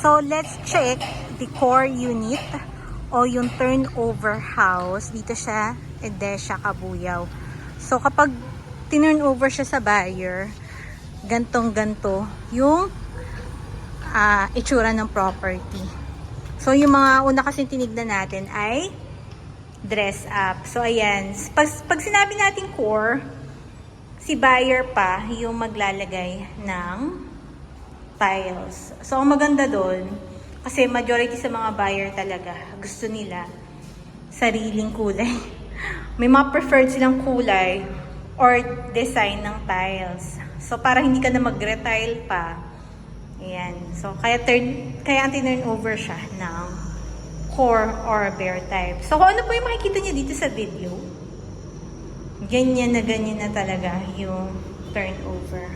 So, let's check the core unit o yung turnover house. Dito siya, Edesha, Cabuyao. So, kapag tinurnover siya sa buyer, gantong-ganto yung itsura ng property. So, yung mga una kasing tinignan natin ay dress up. So, ayan. Pag sinabi natin core, si buyer pa yung maglalagay ng tiles. So, ang maganda doon, kasi majority sa mga buyer talaga, gusto nila sariling kulay. May mga preferred silang kulay or design ng tiles. So, para hindi ka na mag-retile pa. Ayan. So, kaya ang turnover siya ng core or bare type. So, kung ano po yung makikita niyo dito sa video, ganyan na talaga yung turnover.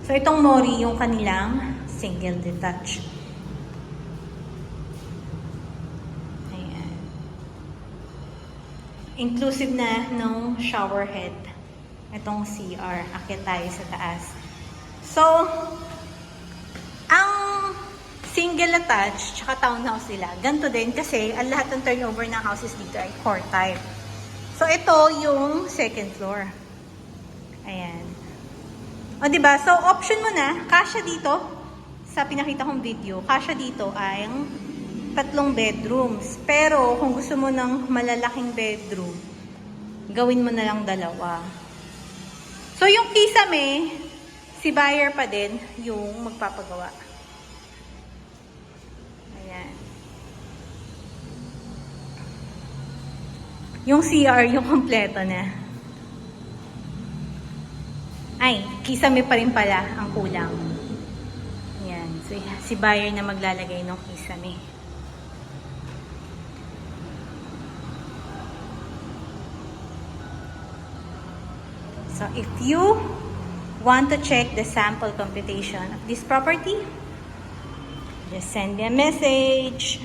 So, itong Mori, yung kanilang single detach. Ayan. Inclusive na ng shower head. Itong CR. Akyat tayo sa taas. So, ang single attached tsaka townhouse nila, ganito din kasi ang lahat ng turnover ng houses dito ay core type. So, ito yung second floor. Ayan. O, diba? So, option mo na, kasya dito, sa pinakita kong video, kasya dito ay 3 bedrooms. Pero, kung gusto mo ng malalaking bedroom, gawin mo na lang 2. So, yung kisame, si buyer pa din yung magpapagawa. Ayan. Yung CR, yung kompleto na. Ay, kisame pa rin pala ang kulang. Ayan. So, si buyer na maglalagay ng kisame. So, if you want to check the sample computation of this property, just send me a message.